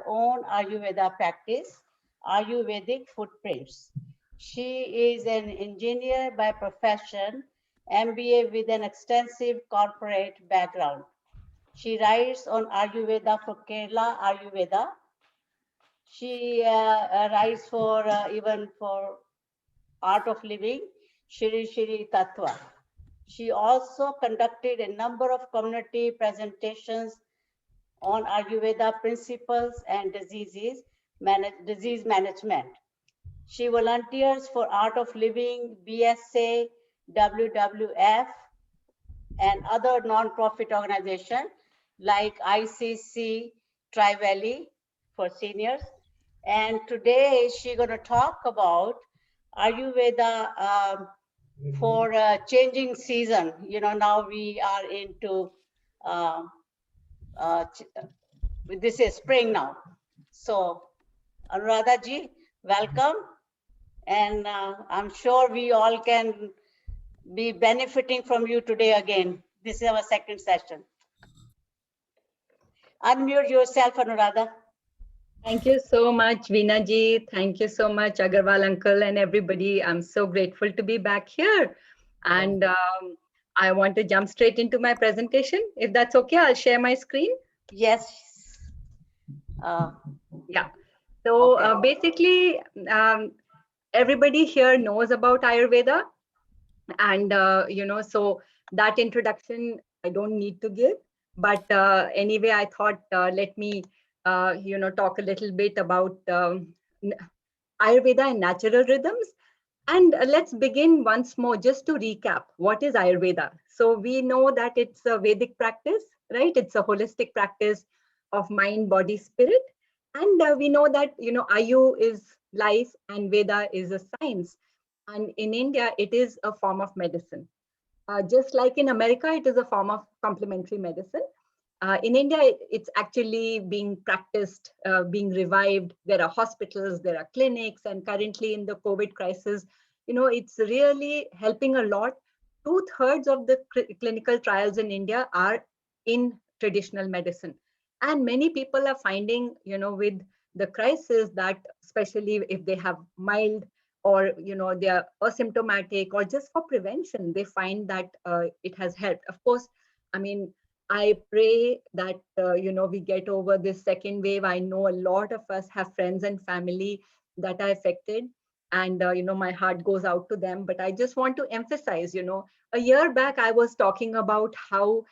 own Ayurveda practice, Ayurvedic Footprints. She is an engineer by profession, MBA with an extensive corporate background. She writes on Ayurveda for Kerala Ayurveda. She writes for even for Art of Living, Shri Shri Tattva. She also conducted a number of community presentations on Ayurveda principles and disease management. She volunteers for Art of Living, BSA, WWF, and other non-profit organizations like ICC Tri-Valley for seniors. And today she's going to talk about Ayurveda for a changing season. You know, now we are into uh, uh, this is spring now. So, Anuradha ji, welcome. And I'm sure we all can be benefiting from you today again. This is our second session. Unmute yourself, Anuradha. Thank you so much, Veena ji. Thank you so much, Agarwal uncle and everybody. I'm so grateful to be back here. And I want to jump straight into my presentation. If that's okay, I'll share my screen. Yes. Yeah. So basically, everybody here knows about Ayurveda. And, so that introduction I don't need to give. But anyway, I thought let me, talk a little bit about Ayurveda and natural rhythms. And let's begin once more, just to recap, what is Ayurveda? So we know that it's a Vedic practice, right? It's a holistic practice of mind, body, spirit. And we know that, Ayu is life and Veda is a science. And in India, it is a form of medicine. Just like in America, it is a form of complementary medicine. In India, it's actually being practiced, being revived. There are hospitals, there are clinics, and currently in the COVID crisis, it's really helping a lot. 2/3 of the clinical trials in India are in traditional medicine. And many people are finding, with the crisis that especially if they have mild or, they are asymptomatic or just for prevention, they find that it has helped. Of course, I mean, I pray that, we get over this second wave. I know a lot of us have friends and family that are affected. And, my heart goes out to them. But I just want to emphasize, a year back, I was talking about how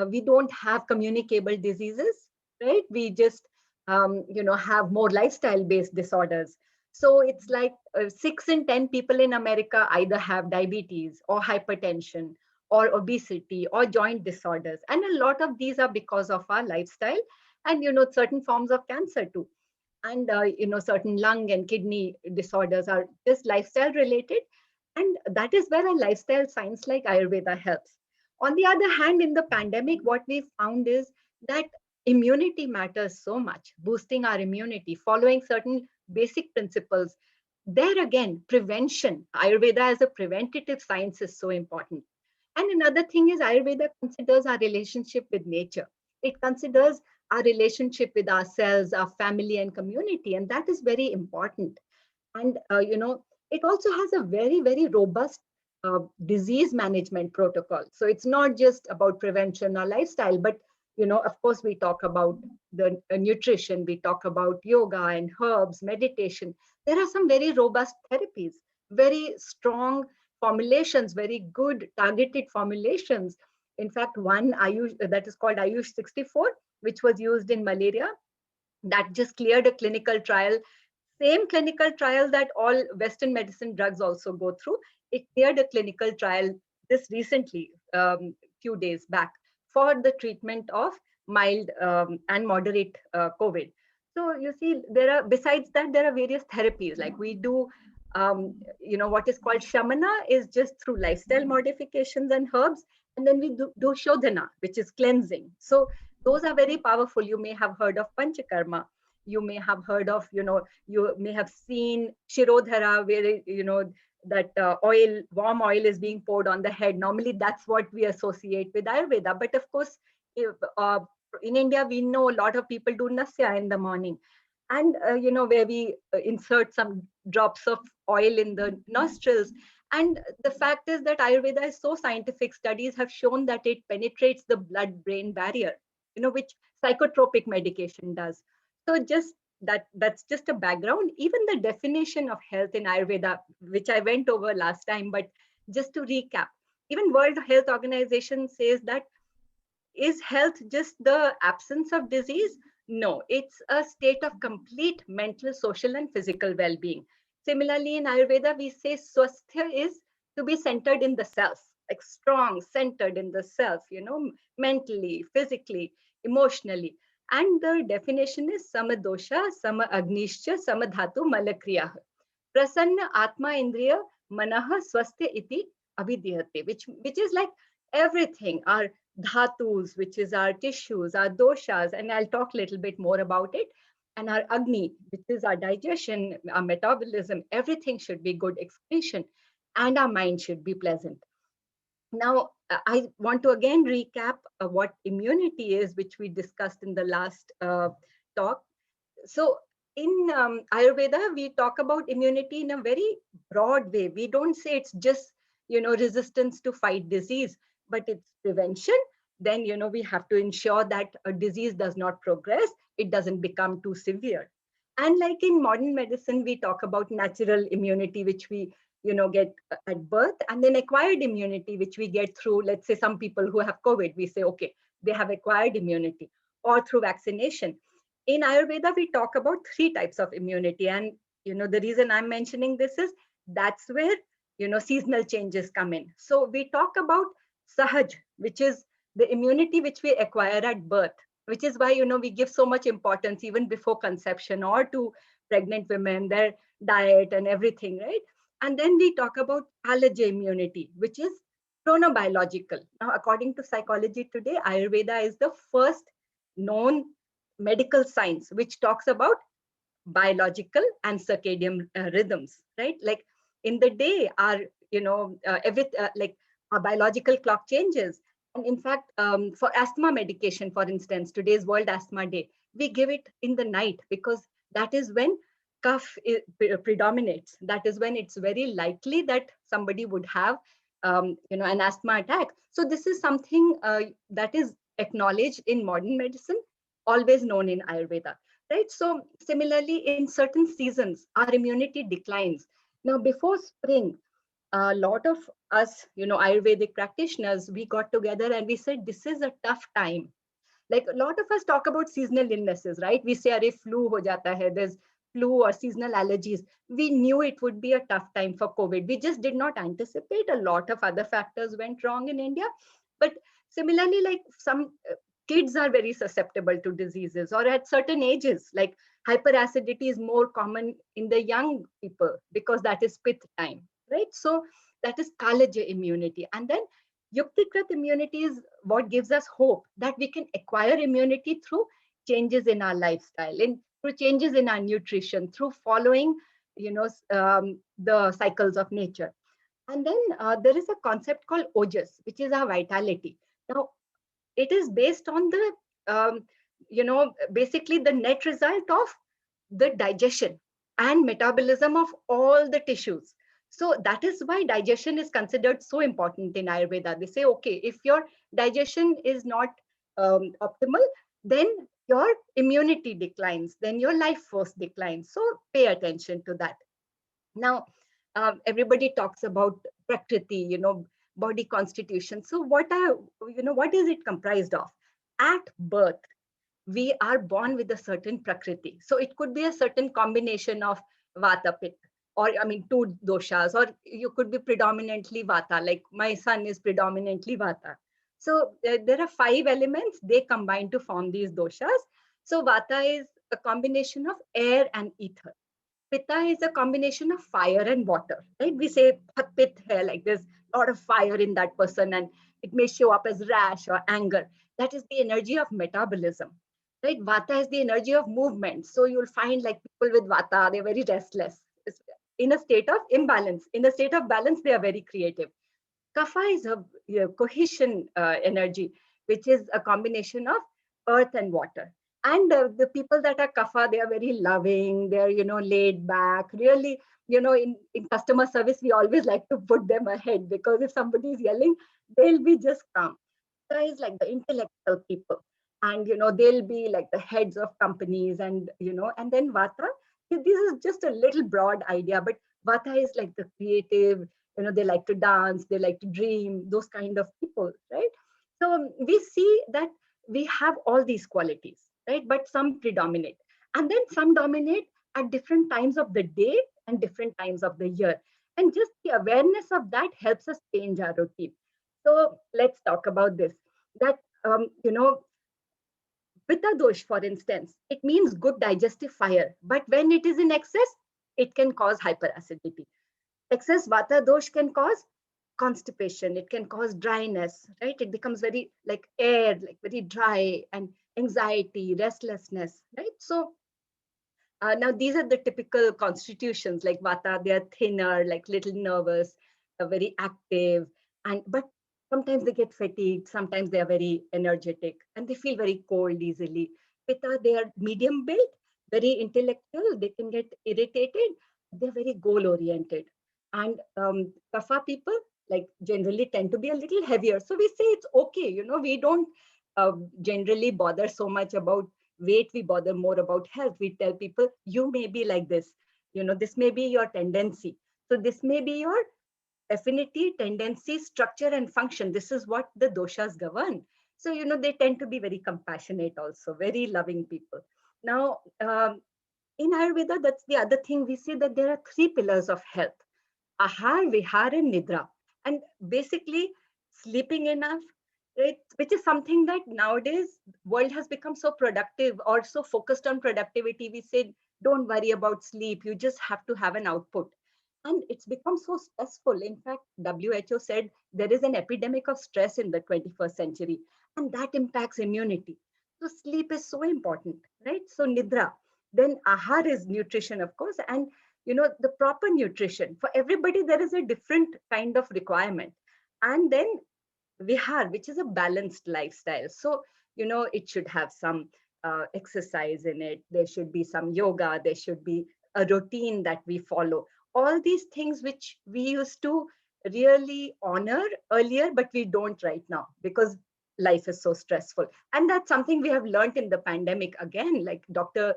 we don't have communicable diseases, right? We just, have more lifestyle-based disorders. So it's like 6 in 10 people in America either have diabetes or hypertension or obesity or joint disorders. And a lot of these are because of our lifestyle and, certain forms of cancer too. And, certain lung and kidney disorders are just lifestyle related. And that is where a lifestyle science like Ayurveda helps. On the other hand, in the pandemic, what we found is that immunity matters so much, boosting our immunity, following certain basic principles. There again, prevention, Ayurveda as a preventative science is so important. And another thing is Ayurveda considers our relationship with nature. It considers our relationship with ourselves, our family and community. And that is very important. And, it also has a very, very robust disease management protocol. So it's not just about prevention or lifestyle, but, of course, we talk about the nutrition, we talk about yoga and herbs, meditation. There are some very robust therapies, very strong formulations, very good targeted formulations. In fact, one Ayush that is called Ayush 64, which was used in malaria, that just cleared a clinical trial, same clinical trial that all Western medicine drugs also go through. It cleared a clinical trial this recently, few days back, for the treatment of mild and moderate COVID. So you see, besides that, there are various therapies. Like we do, what is called Shamana is just through lifestyle modifications and herbs. And then we do Shodhana, which is cleansing. So those are very powerful. You may have heard of Panchakarma. You may have heard of, you may have seen Shirodhara, where, that warm oil is being poured on the head. Normally, that's what we associate with Ayurveda. But of course, if, in India, we know a lot of people do nasya in the morning, and where we insert some drops of oil in the nostrils. And the fact is that Ayurveda is so scientific. Studies have shown that it penetrates the blood-brain barrier, which psychotropic medication does. So just that's just a background. Even the definition of health in Ayurveda, which I went over last time, but just to recap, even World Health Organization says that, is health just the absence of disease? No, it's a state of complete mental, social, and physical well-being. Similarly, in Ayurveda, we say swasthya is to be centered in the self, like strong, centered in the self, mentally, physically, emotionally. And the definition is samadosha, sama agnishcha, samadhatu malakriya. Prasanna atma indriya manaha swasthya iti abhidhyate, which is like everything, our dhatus, which is our tissues, our doshas, and I'll talk a little bit more about it, and our agni, which is our digestion, our metabolism, everything should be good excretion, and our mind should be pleasant. Now, I want to again recap what immunity is, which we discussed in the last talk. So in Ayurveda, we talk about immunity in a very broad way. We don't say it's just, resistance to fight disease, but it's prevention. Then, we have to ensure that a disease does not progress. It doesn't become too severe. And like in modern medicine, we talk about natural immunity, which we, get at birth, and then acquired immunity, which we get through, let's say some people who have COVID, we say, okay, they have acquired immunity, or through vaccination. In Ayurveda, we talk about three types of immunity. And, the reason I'm mentioning this is that's where, seasonal changes come in. So we talk about Sahaj, which is the immunity which we acquire at birth, which is why, we give so much importance even before conception or to pregnant women, their diet and everything, right? And then we talk about allergy immunity, which is chronobiological. Now, according to psychology today, Ayurveda is the first known medical science which talks about biological and circadian rhythms, right? Like in the day, our like our biological clock changes. And in fact, for asthma medication, for instance, today's World Asthma Day, we give it in the night because that is when cough predominates. That is when it's very likely that somebody would have an asthma attack. So this is something that is acknowledged in modern medicine, always known in Ayurveda, right? So similarly, in certain seasons, our immunity declines. Now, before spring, a lot of us, Ayurvedic practitioners, we got together and we said, this is a tough time. Like a lot of us talk about seasonal illnesses, right? We say, "Arey, flu ho jata hai," there's flu or seasonal allergies. We knew it would be a tough time for COVID. We just did not anticipate. A lot of other factors went wrong in India. But similarly, like some kids are very susceptible to diseases, or at certain ages, like hyperacidity is more common in the young people because that is pith time, right? So that is Kalaja immunity. And then Yuktikrat immunity is what gives us hope that we can acquire immunity through changes in our lifestyle, and through changes in our nutrition, through following, the cycles of nature. And then there is a concept called Ojas, which is our vitality. Now, it is based on the, basically the net result of the digestion and metabolism of all the tissues. So that is why digestion is considered so important in Ayurveda. They say, okay, if your digestion is not optimal, then your immunity declines, then your life force declines. So pay attention to that. Now, everybody talks about Prakriti, body constitution. So what is it comprised of? At birth, we are born with a certain Prakriti. So it could be a certain combination of Vata, Pitta, or I mean, two doshas, or you could be predominantly Vata, like my son is predominantly Vata. So there are 5 elements, they combine to form these doshas. So Vata is a combination of air and ether. Pitta is a combination of fire and water, right? We say pit hai, like there's a lot of fire in that person and it may show up as rash or anger. That is the energy of metabolism, right? Vata is the energy of movement. So you'll find like people with Vata, they're very restless. It's in a state of imbalance. In a state of balance, they are very creative. Kapha is a cohesion energy, which is a combination of earth and water. And the people that are kapha, they are very loving, they're, laid back, really, in customer service, we always like to put them ahead, because if somebody is yelling, they'll be just calm. Is like the intellectual people, and they'll be like the heads of companies, and and then vata, this is just a little broad idea, but vata is like the creative, they like to dance, they like to dream, those kind of people, right? So we see that we have all these qualities, right? But some predominate, and then some dominate at different times of the day and different times of the year, and just the awareness of that helps us change our routine. So let's talk about this. That Pitta dosh, for instance, it means good digestive fire, but when it is in excess, it can cause hyperacidity. Excess vata dosh can cause constipation. It can cause dryness, right? It becomes very like air, like very dry, and anxiety, restlessness, right? So now these are the typical constitutions like vata. They are thinner, like little nervous, very active, and but sometimes they get fatigued. Sometimes they are very energetic, and they feel very cold easily. Pitta, they are medium built, very intellectual. They can get irritated. They're very goal oriented, and kapha people like generally tend to be a little heavier. So we say it's okay. We don't generally bother so much about weight, we bother more about health. We tell people, you may be like this, this may be your tendency, so this may be your affinity, tendency, structure, and function. This is what the doshas govern. So they tend to be very compassionate, also very loving people. Now in Ayurveda, that's the other thing. We see that there are three pillars of health: ahar, vihar, and nidra. And basically, sleeping enough, right? Which is something that nowadays world has become so productive or so focused on productivity. We say, don't worry about sleep. You just have to have an output. And it's become so stressful. In fact, WHO said there is an epidemic of stress in the 21st century, and that impacts immunity. So sleep is so important, right? So nidra. Then ahar is nutrition, of course, and the proper nutrition for everybody. There is a different kind of requirement. And then vihar, which is a balanced lifestyle. So it should have some exercise in it. There should be some yoga. There should be a routine that we follow. All these things which we used to really honor earlier, but we don't right now because life is so stressful. And that's something we have learned in the pandemic again. Like Dr.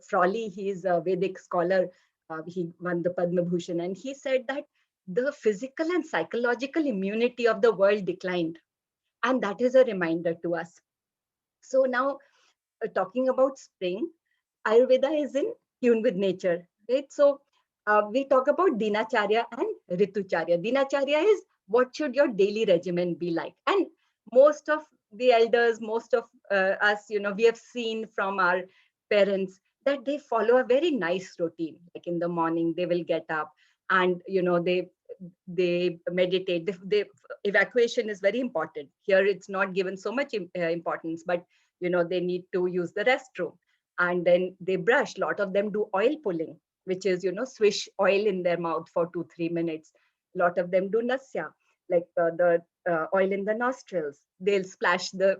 Frawley, he's a Vedic scholar. He won the Padma Bhushan, and he said that the physical and psychological immunity of the world declined. And that is a reminder to us. So now, talking about spring, Ayurveda is in tune with nature, right? So we talk about Dinacharya and Ritucharya. Dinacharya is what should your daily regimen be like? And most of the elders, most of us, we have seen from our parents that they follow a very nice routine. Like in the morning, they will get up and, they meditate. Evacuation is very important. Here, it's not given so much importance, but, they need to use the restroom. And then they brush. A lot of them do oil pulling, which is, swish oil in their mouth for 2-3 minutes. A lot of them do nasya, like the oil in the nostrils. They'll splash their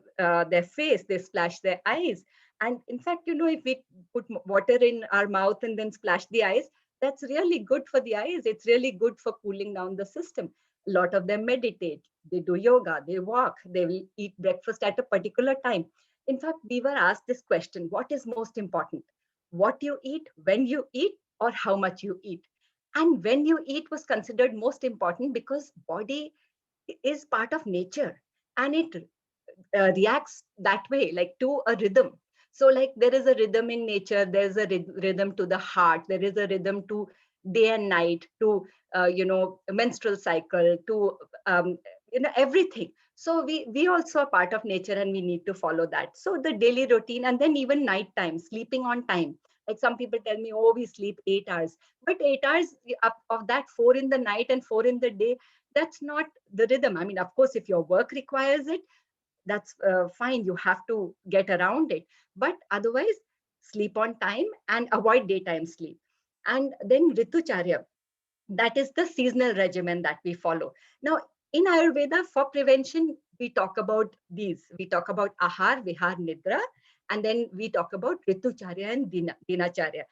face, they splash their eyes. And in fact, if we put water in our mouth and then splash the eyes, that's really good for the eyes. It's really good for cooling down the system. A lot of them meditate, they do yoga, they walk, they will eat breakfast at a particular time. In fact, we were asked this question: what is most important? What you eat, when you eat, or how much you eat? And when you eat was considered most important because body is part of nature, and it reacts that way, like to a rhythm. So like there is a rhythm in nature, there's a rhythm to the heart, there is a rhythm to day and night, to menstrual cycle, to everything. So we also are part of nature, and we need to follow that. So the daily routine, and then even night time, sleeping on time. Like some people tell me, oh, we sleep 8 hours, but 8 hours of that, 4 in the night and 4 in the day, that's not the rhythm. I mean, of course, if your work requires it, that's fine. You have to get around it. But otherwise, sleep on time and avoid daytime sleep. And then Ritucharya, that is the seasonal regimen that we follow. Now, in Ayurveda, for prevention, we talk about these. We talk about Ahar, Vihar, Nidra, and then we talk about Ritucharya and Dinacharya.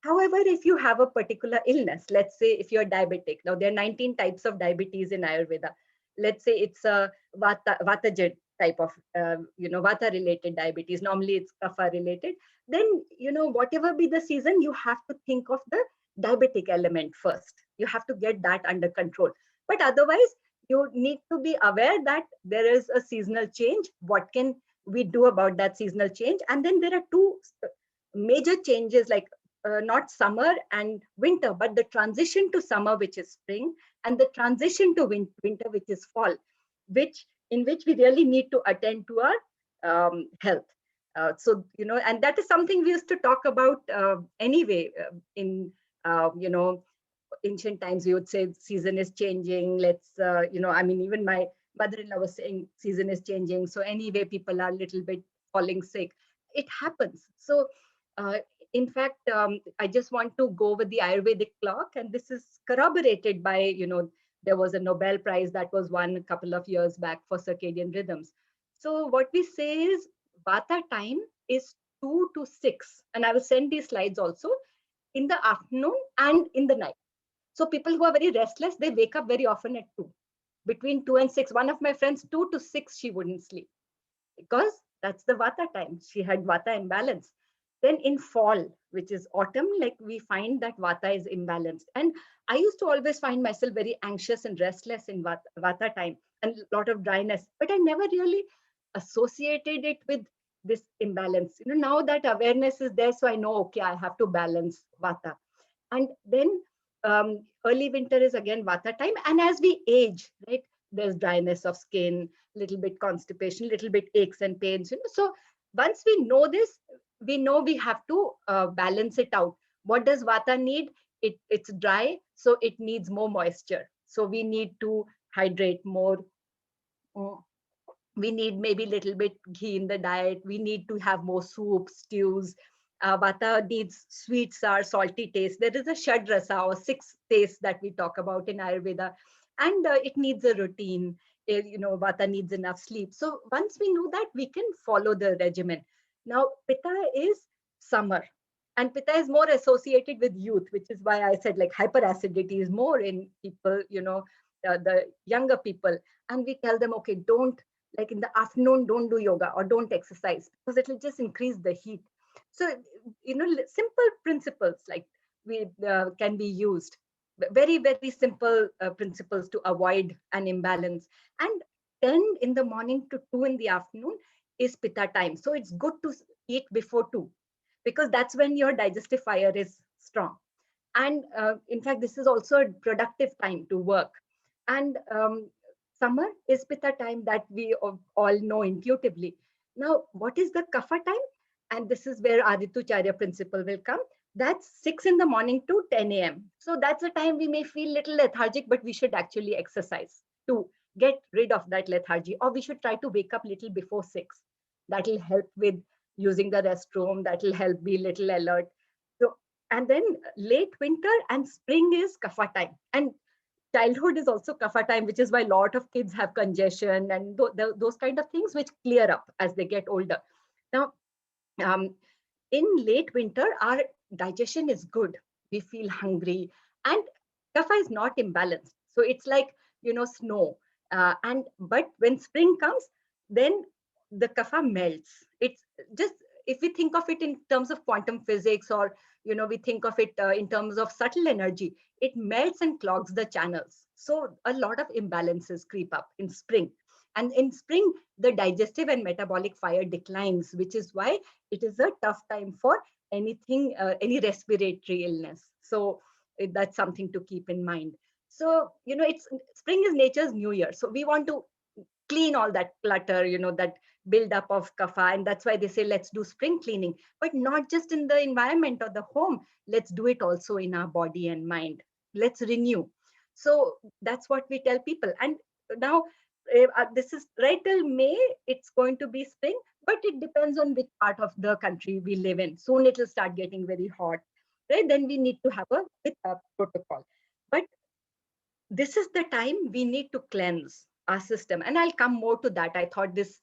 However, if you have a particular illness, let's say if you're diabetic, now there are 19 types of diabetes in Ayurveda. Let's say it's a Vata type of, Vata related diabetes. Normally it's Kapha related. Then, whatever be the season, you have to think of the diabetic element first. You have to get that under control. But otherwise, you need to be aware that there is a seasonal change. What can we do about that seasonal change? And then there are two major changes, like not summer and winter, but the transition to summer, which is spring, and the transition to winter, which is fall, in which we really need to attend to our health. And that is something we used to talk about anyway in, ancient times. We would say season is changing. Even my mother-in-law was saying season is changing. So anyway, people are a little bit falling sick. It happens. So in fact, I just want to go with the Ayurvedic clock, and this is corroborated by, there was a Nobel Prize that was won a couple of years back for circadian rhythms. So what we say is Vata time is 2 to 6, and I will send these slides also, in the afternoon and in the night. So people who are very restless, they wake up very often at 2. Between 2 and 6, one of my friends, 2 to 6, she wouldn't sleep because that's the Vata time. She had Vata imbalance. Then in fall, which is autumn, like we find that Vata is imbalanced. And I used to always find myself very anxious and restless in Vata time and a lot of dryness, but I never really associated it with this imbalance. Now that awareness is there, so I know, okay, I have to balance Vata. And then early winter is again Vata time. And as we age, right, there's dryness of skin, little bit constipation, little bit aches and pains. So once we know this, we know we have to balance it out. What does Vata need? It's dry, so it needs more moisture. So we need to hydrate more. We need maybe a little bit ghee in the diet. We need to have more soups, stews. Vata needs sweet, sour, salty taste. There is a Shad Rasa or 6 tastes that we talk about in Ayurveda, and it needs a routine. Vata needs enough sleep. So once we know that, we can follow the regimen. Now, Pitta is summer, and Pitta is more associated with youth, which is why I said like hyperacidity is more in people, the younger people. And we tell them, okay, don't, like in the afternoon, don't do yoga or don't exercise because it will just increase the heat. So, simple principles like we can be used. Very, very simple principles to avoid an imbalance. And 10 in the morning to 2 in the afternoon is Pitta time. So it's good to eat before 2 because that's when your digestive fire is strong. And in fact, this is also a productive time to work. And summer is Pitta time that we all know intuitively. Now, what is the Kapha time? And this is where Ritucharya principle will come. That's 6 in the morning to 10 a.m. So that's a time we may feel little lethargic, but we should actually exercise to get rid of that lethargy. Or we should try to wake up little before 6. That will help with using the restroom. That will help be little alert. So, and then late winter and spring is Kapha time. And childhood is also Kapha time, which is why a lot of kids have congestion and those kind of things which clear up as they get older. Now, in late winter, our digestion is good. We feel hungry, and Kapha is not imbalanced. So it's like, snow. But when spring comes, then the Kapha melts. It's just, if we think of it in terms of quantum physics, or we think of it in terms of subtle energy, it melts and clogs the channels. So a lot of imbalances creep up in spring. And in spring, the digestive and metabolic fire declines, which is why it is a tough time for anything, any respiratory illness. So that's something to keep in mind. So, spring is nature's new year. So we want to clean all that clutter, that buildup of Kapha. And that's why they say, let's do spring cleaning, but not just in the environment or the home. Let's do it also in our body and mind. Let's renew. So that's what we tell people. And now, this is right till May, it's going to be spring, but it depends on which part of the country we live in. Soon it will start getting very hot, right? Then we need to have a protocol. But this is the time we need to cleanse. our system. And I'll come more to that. I thought this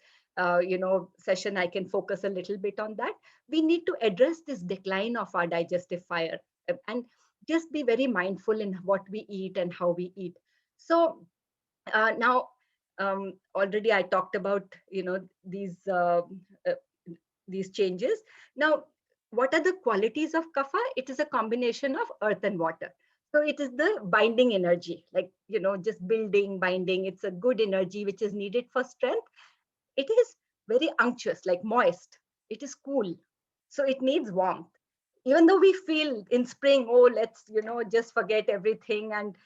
session I can focus a little bit on that. We need to address this decline of our digestive fire, and just be very mindful in what we eat and how we eat. So now, already I talked about uh, these changes. Now, what are the qualities of kapha? It is a combination of earth and water. So it is the binding energy, like, just building, binding. It's a good energy which is needed for strength. It is very unctuous, like moist. It is cool. So it needs warmth. Even though we feel in spring, oh, let's, just forget everything. And,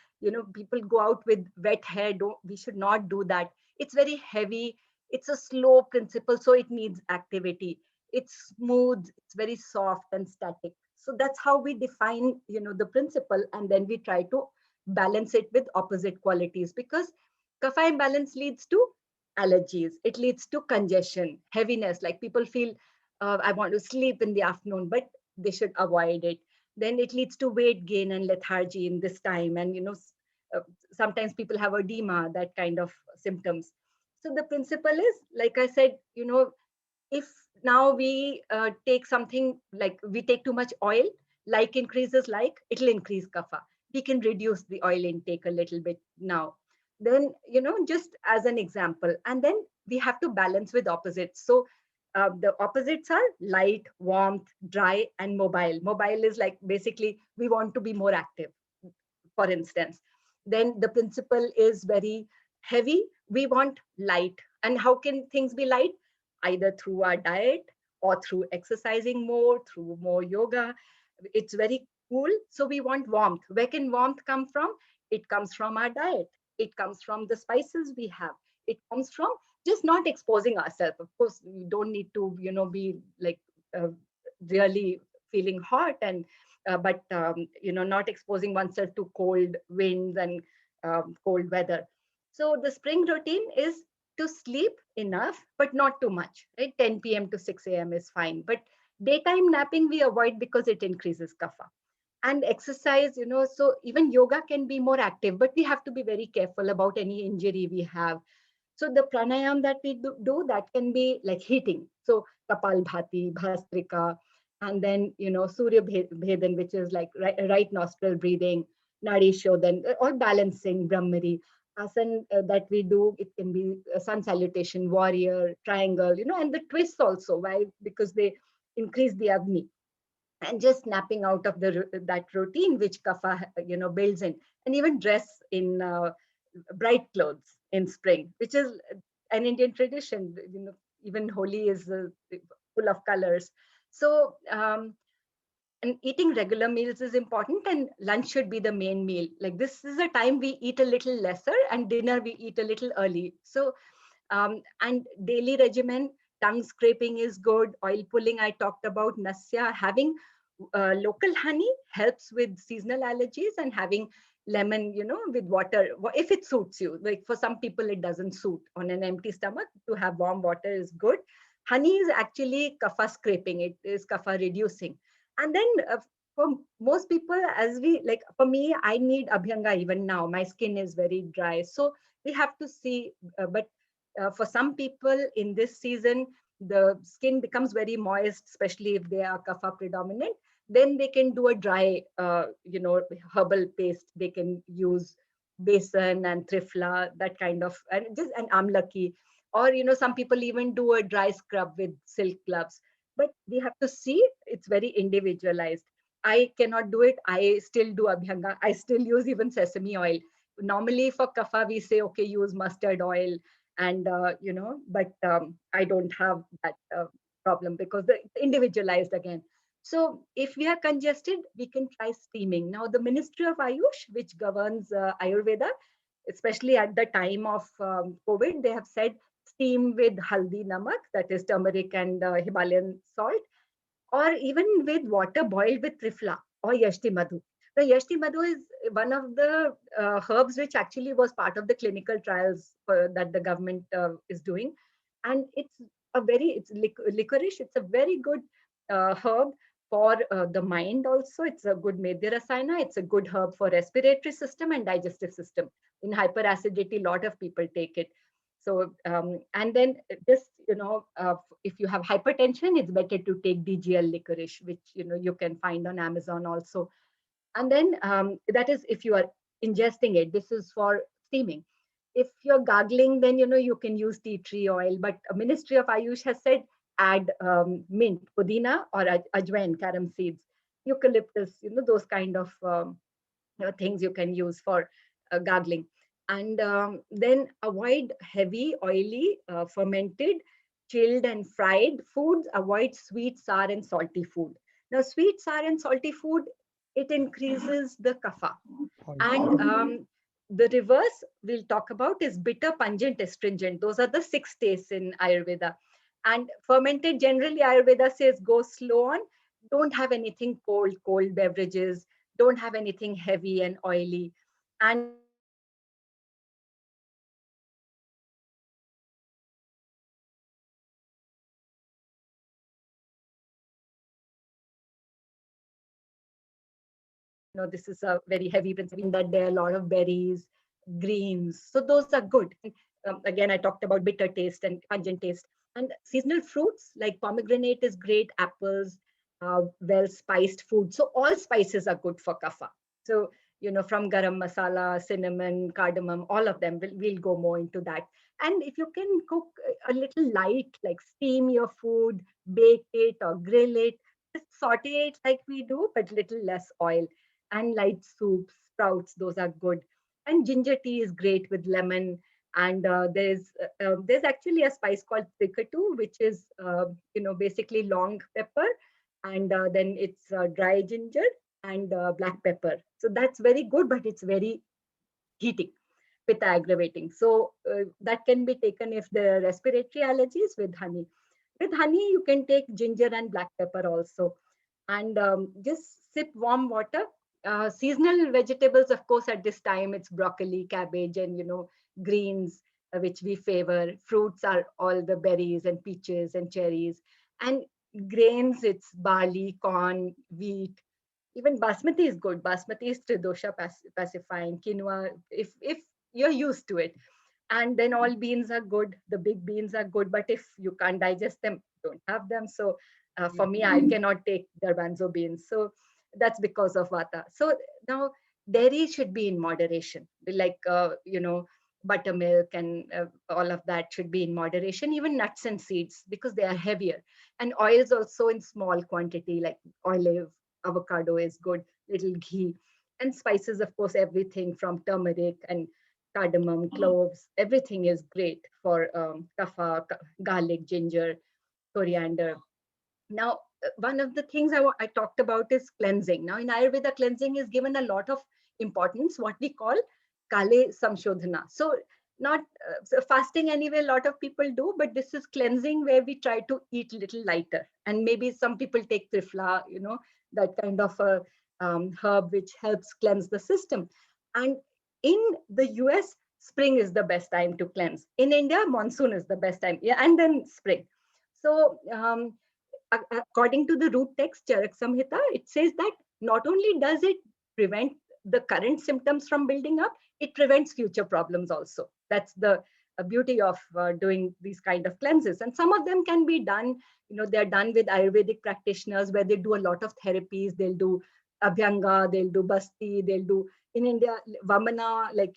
people go out with wet hair. We should not do that. It's very heavy. It's a slow principle. So it needs activity. It's smooth. It's very soft and static. So that's how we define, the principle. And then we try to balance it with opposite qualities, because kapha imbalance leads to allergies. It leads to congestion, heaviness, like people feel, I want to sleep in the afternoon, but they should avoid it. Then it leads to weight gain and lethargy in this time. And, uh, sometimes people have edema, that kind of symptoms. So the principle is, like I said, if now we take something, like we take too much oil, like increases like, it'll increase kapha. We can reduce the oil intake a little bit now. Then, just as an example, and then we have to balance with opposites. So the opposites are light, warmth, dry, and mobile. Mobile is like, basically, we want to be more active, for instance. Then the principle is very heavy. We want light. And how can things be light? Either through our diet or through exercising more, through more yoga. It's very cool. So we want warmth. Where can warmth come from? It comes from our diet. It comes from the spices we have. It comes from just not exposing ourselves. Of course, we don't need to, be like uh, really feeling hot, and but not exposing oneself to cold winds and cold weather. So the spring routine is to sleep enough, but not too much, right? 10 p.m. to 6 a.m. is fine. But daytime napping we avoid because it increases kapha. And exercise, so even yoga can be more active, but we have to be very careful about any injury we have. So the pranayam that we do that can be like heating. So Kapalbhati, Bhastrika, and then, Surya Bhedan, which is like right nostril breathing, Nadi Shodhan, or balancing, Brahmari. Asan that we do, it can be a sun salutation, warrior, triangle, and the twists also. Why? Because they increase the Agni. And just snapping out of that routine which kapha builds in. And even dress in bright clothes in spring, which is an Indian tradition. Even Holi is full of colors. So and eating regular meals is important, and lunch should be the main meal. Like, this is a time we eat a little lesser, and dinner we eat a little early. So and daily regimen, tongue scraping is good. Oil pulling, I talked about. Nasya, having local honey helps with seasonal allergies, and having lemon, with water, if it suits you. Like, for some people, it doesn't suit. On an empty stomach, to have warm water is good. Honey is actually kapha scraping. It is kapha reducing. And then for most people, as we like, for me, I need abhyanga even now. My skin is very dry. So we have to see, but for some people in this season, the skin becomes very moist, especially if they are kapha predominant. Then they can do a dry, herbal paste. They can use besan and trifla, that kind of, and just an amlaki. Or, some people even do a dry scrub with silk gloves. But we have to see, it's very individualized. I cannot do it. I still do abhyanga. I still use even sesame oil. Normally for kapha, we say, okay, use mustard oil. And, but I don't have that problem, because the individualized again. So if we are congested, we can try steaming. Now, the Ministry of Ayush, which governs Ayurveda, especially at the time of COVID, they have said steam with haldi namak, that is turmeric and Himalayan salt, or even with water boiled with trifla or yashti madhu. The yashti madhu is one of the herbs which actually was part of the clinical trials that the government is doing. And it's it's licorice. It's a very good herb for the mind also. It's a good Medhya Rasayana. It's a good herb for respiratory system and digestive system. In hyperacidity, a lot of people take it. So, and then this, if you have hypertension, it's better to take DGL licorice, which, you can find on Amazon also. And then that is if you are ingesting it. This is for steaming. If you're gargling, then, you can use tea tree oil. But Ministry of Ayush has said add mint, pudina, or ajwain, carom seeds, eucalyptus, those kind of things you can use for gargling. And then avoid heavy, oily, fermented, chilled and fried foods. Avoid sweet, sour and salty food. Now, sweet, sour and salty food, it increases the kapha. And the reverse we'll talk about is bitter, pungent, astringent. Those are the 6 tastes in Ayurveda. And fermented, generally Ayurveda says go slow on. Don't have anything cold beverages. Don't have anything heavy and oily. And this is a very heavy principle that there are a lot of berries, greens. So those are good. Again, I talked about bitter taste and pungent taste. And seasonal fruits like pomegranate is great, apples, well spiced food. So all spices are good for kapha. So, from garam masala, cinnamon, cardamom, all of them, we'll go more into that. And if you can cook a little light, like steam your food, bake it or grill it, just saute it like we do, but little less oil. And light soups, sprouts, those are good. And ginger tea is great with lemon. And there's actually a spice called pikatu, which is basically long pepper, and then it's dry ginger and black pepper. So that's very good, but it's very heating, pitta aggravating. So that can be taken if there are respiratory allergies with honey. With honey, you can take ginger and black pepper also, and just sip warm water. Seasonal vegetables, of course, at this time it's broccoli, cabbage, and greens, which we favor. Fruits are all the berries and peaches and cherries, and grains it's barley, corn, wheat. Even basmati is good. Basmati is tridosha pacifying. Quinoa, if you're used to it. And then all beans are good. The big beans are good, but if you can't digest them, don't have them. So for me, I cannot take garbanzo beans. So that's because of vata. So now dairy should be in moderation, like buttermilk and all of that should be in moderation. Even nuts and seeds, because they are heavier. And oils also in small quantity, like olive, avocado is good, little ghee. And spices, of course, everything from turmeric and cardamom, cloves, everything is great for kapha, garlic, ginger, coriander. Now, one of the things I talked about is cleansing. Now, in Ayurveda, cleansing is given a lot of importance, what we call Kale Samshodhana. So, not so fasting anyway, a lot of people do, but this is cleansing where we try to eat a little lighter. And maybe some people take trifla, that kind of a herb which helps cleanse the system. And in the US, spring is the best time to cleanse. In India, monsoon is the best time. Yeah, and then spring. So, according to the root text, Charak Samhita, it says that not only does it prevent the current symptoms from building up, it prevents future problems also. That's the beauty of doing these kind of cleanses. And some of them can be done, they're done with Ayurvedic practitioners where they do a lot of therapies. They'll do Abhyanga, they'll do Basti, they'll do in India, Vamana, like,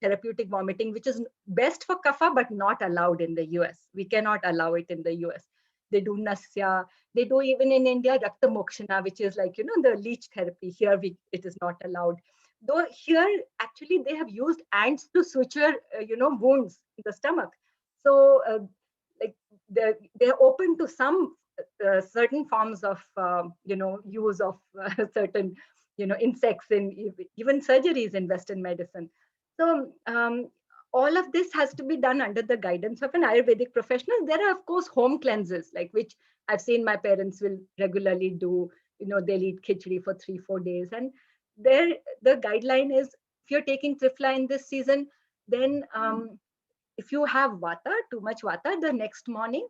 therapeutic vomiting, which is best for kapha, but not allowed in the US. We cannot allow it in the US. They do Nasya. They do even in India, Rakta Mokshana, which is like, the leech therapy. Here, it is not allowed. Though here, actually, they have used ants to suture, wounds in the stomach. So, like, they're open to some certain forms of, use of certain, insects in even surgeries in Western medicine. So, all of this has to be done under the guidance of an Ayurvedic professional. There are, of course, home cleanses, like which I've seen my parents will regularly do. They'll eat khichdi for 3-4 days. And there, the guideline is if you're taking trifla in this season, then if you have vata, too much vata, the next morning,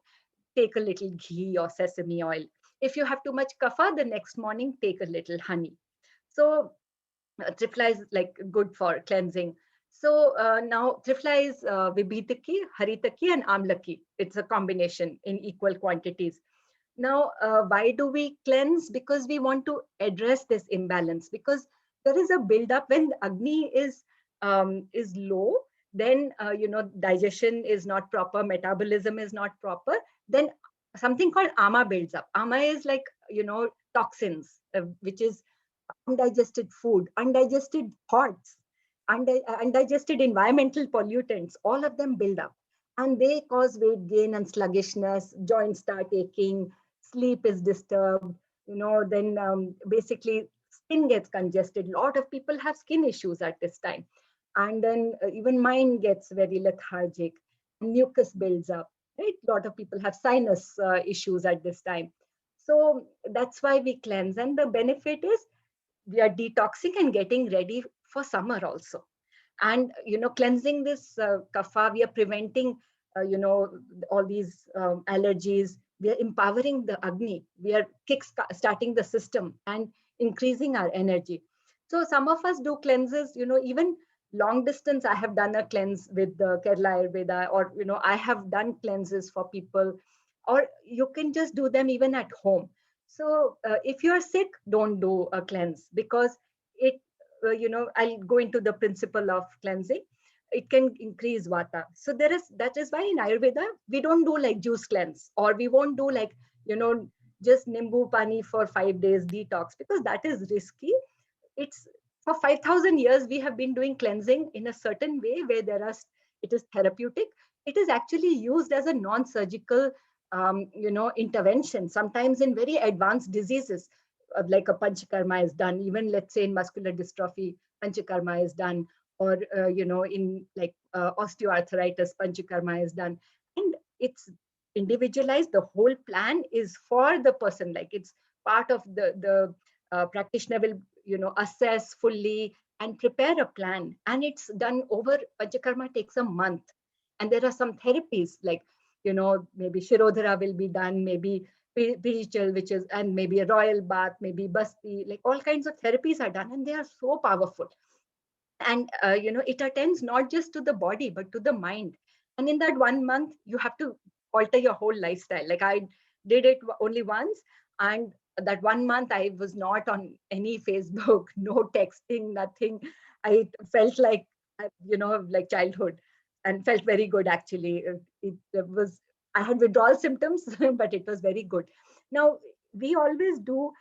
take a little ghee or sesame oil. If you have too much kapha, the next morning take a little honey. So Triphala is like good for cleansing. So now Triphala is Vibhitaki, Haritaki, and Amlaki. It's a combination in equal quantities. Now, why do we cleanse? Because we want to address this imbalance. Because there is a buildup when Agni is low. Then digestion is not proper, metabolism is not proper. Then something called ama builds up. Ama is like toxins, which is undigested food, undigested thoughts, undigested environmental pollutants, all of them build up. And they cause weight gain and sluggishness, joints start aching, sleep is disturbed, then basically skin gets congested. A lot of people have skin issues at this time. And then even mind gets very lethargic, mucus builds up, right? A lot of people have sinus issues at this time. So that's why we cleanse. And the benefit is we are detoxing and getting ready for summer also. And cleansing this kapha, we are preventing all these allergies. We are empowering the Agni. We are kick starting the system and increasing our energy. So some of us do cleanses, even long distance. I have done a cleanse with the Kerala Ayurveda, or I have done cleanses for people, or you can just do them even at home. So if you're sick, don't do a cleanse, because it, I'll go into the principle of cleansing. It can increase vata. So that is why in Ayurveda, we don't do like juice cleanse, or we won't do like, just nimbu pani for 5 days detox, because that is risky. It's for 5,000 years, we have been doing cleansing in a certain way where it is therapeutic. It is actually used as a non-surgical intervention, sometimes in very advanced diseases, like a panchakarma is done, even let's say in muscular dystrophy, panchakarma is done, or, in like osteoarthritis, panchakarma is done. And it's individualized. The whole plan is for the person, like it's part of the practitioner will, assess fully and prepare a plan. And it's done over, panchakarma takes a month. And there are some therapies like, maybe Shirodhara will be done, maybe Pirichal, which is, and maybe a royal bath, maybe Basti, like all kinds of therapies are done, and they are so powerful. And, it attends not just to the body, but to the mind. And in that 1 month, you have to alter your whole lifestyle. Like I did it only once, and that 1 month I was not on any Facebook, no texting, nothing. I felt like, like childhood, and felt very good actually. It was, I had withdrawal symptoms, but it was very good. Now, we always do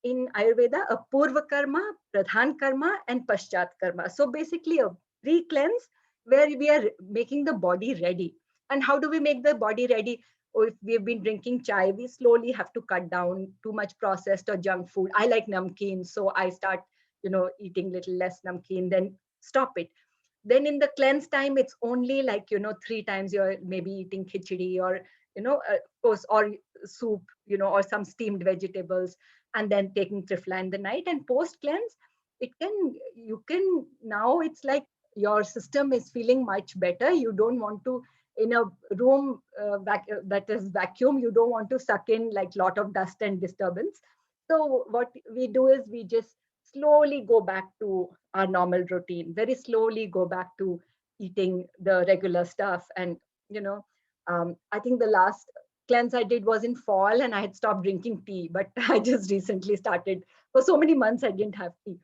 in Ayurveda a Purva Karma, Pradhan Karma, and Paschat Karma. So basically a pre-cleanse where we are making the body ready. And how do we make the body ready? Or if we've been drinking chai, we slowly have to cut down too much processed or junk food. I like namkeen, so I start, eating little less namkeen, then stop it. Then in the cleanse time, it's only like, 3 times you're maybe eating khichdi, or, of course, or soup, or some steamed vegetables, and then taking triphala in the night. And post cleanse, you can, now it's like your system is feeling much better. You don't want to, in a room that is vacuum, you don't want to suck in like lot of dust and disturbance. So what we do is we just slowly go back to our normal routine, very slowly go back to eating the regular stuff. And, I think the last cleanse I did was in fall, and I had stopped drinking tea, but I just recently started. For so many months, I didn't have tea.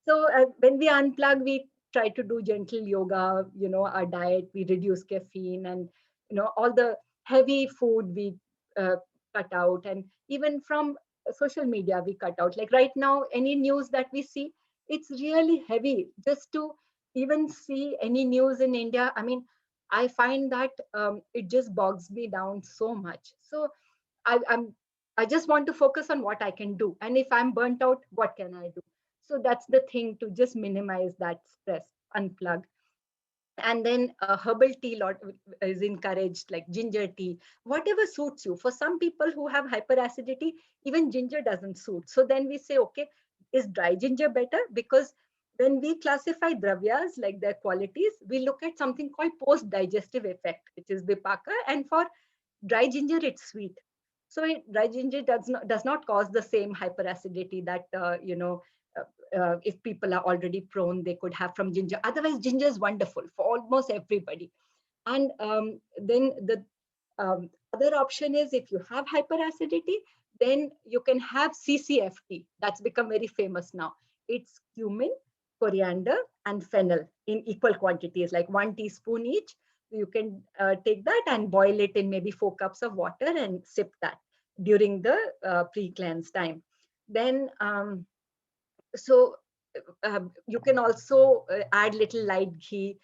So when we unplug, we try to do gentle yoga, our diet, we reduce caffeine, and, all the heavy food we cut out. And even from social media, we cut out. Like right now, any news that we see, it's really heavy. Just to even see any news in India, I mean, I find that it just bogs me down so much. So I'm I just want to focus on what I can do. And if I'm burnt out, what can I do? So that's the thing, to just minimize that stress, unplug. And then herbal tea lot is encouraged, like ginger tea, whatever suits you. For some people who have hyperacidity, even ginger doesn't suit. So then we say, okay, is dry ginger better? Because when we classify dravyas, like their qualities, we look at something called post digestive effect, which is vipaka. And for dry ginger, it's sweet. So dry ginger does not cause the same hyperacidity that if people are already prone, they could have from ginger. Otherwise, ginger is wonderful for almost everybody. And then the other option is, if you have hyperacidity, then you can have CCFT. That's become very famous now. It's cumin, coriander, and fennel in equal quantities, like 1 teaspoon each. You can take that and boil it in maybe 4 cups of water and sip that during the pre-cleanse time. Then, you can also add little light ghee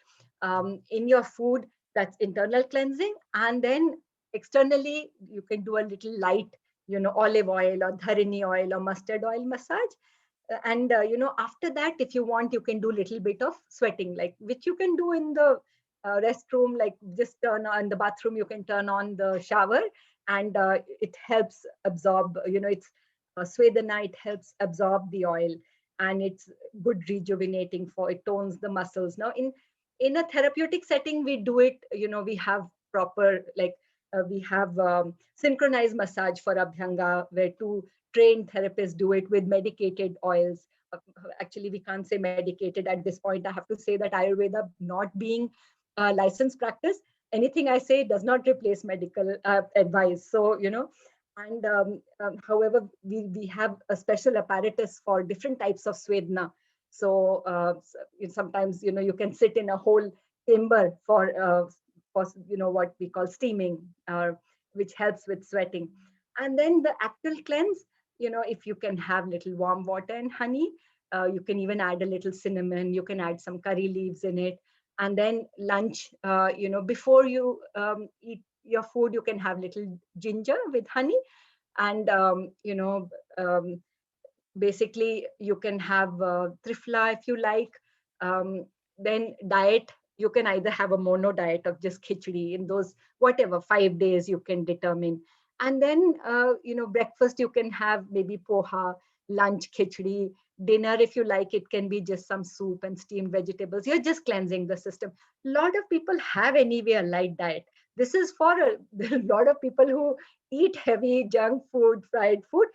in your food. That's internal cleansing. And then externally, you can do a little light, olive oil or dharini oil or mustard oil massage. And after that, if you want, you can do a little bit of sweating, like which you can do in the restroom, like just turn on the bathroom, you can turn on the shower, and it helps absorb, it's Svedana, it helps absorb the oil, and it's good rejuvenating, for it tones the muscles. Now in a therapeutic setting, we do it, we have proper, like we have synchronized massage for Abhyanga, where two trained therapists do it with medicated oils. Actually, we can't say medicated at this point. I have to say that Ayurveda, not being a licensed practice, anything I say does not replace medical advice. So, and however, we have a special apparatus for different types of Svedna. So sometimes, you can sit in a whole chamber for what we call steaming, which helps with sweating. And then the actual cleanse, if you can have little warm water and honey, you can even add a little cinnamon, you can add some curry leaves in it. And then lunch, before you eat your food, you can have little ginger with honey. And basically you can have trifla if you like. Then diet, you can either have a mono diet of just khichdi in those whatever 5 days you can determine. And then breakfast, you can have maybe poha, lunch khichdi, dinner, if you like, it can be just some soup and steamed vegetables. You're just cleansing the system. A lot of people have anyway a light diet. This is for a lot of people who eat heavy junk food, fried food.